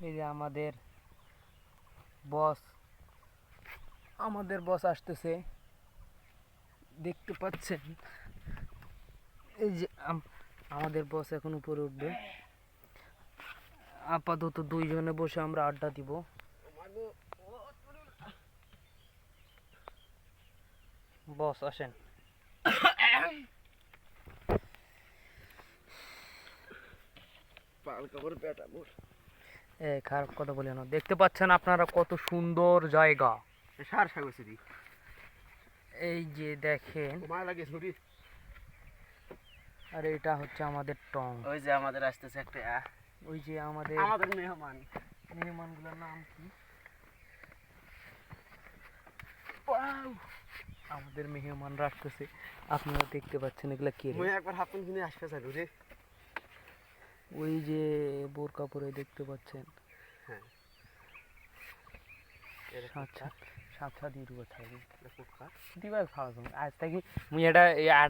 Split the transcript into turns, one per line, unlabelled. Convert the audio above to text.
এই যে আমাদের বস আসতেছে, দেখতে পাচ্ছেন। এই যে আমাদের বস এখন উপরে উঠবে। আপাতত দুইজনে বসে আমরা আড্ডা দিব। বস আসেন। খারাপ কথা বলে না, দেখতে পাচ্ছেন আপনারা কত সুন্দর জায়গা। এই যে দেখেন, আর এটা হচ্ছে আমাদের টং।
ওই যে আমাদের আসতেছে একটা
ওই যে আমাদের মেহমানগুলোর নাম কি? আমাদের মেহমানরা আসতেছে, আপনারা দেখতে পাচ্ছেন। এগুলা কে রে?
একবার হাফন কিনে আসতে চাই রে।
ওই যে বোরকা পরে দেখতে পাচ্ছেন।
হ্যাঁ,
সাত সাত দিয়ে দিবা থাকবে দিবা খাওয়া। আজ থেকে মুই এটা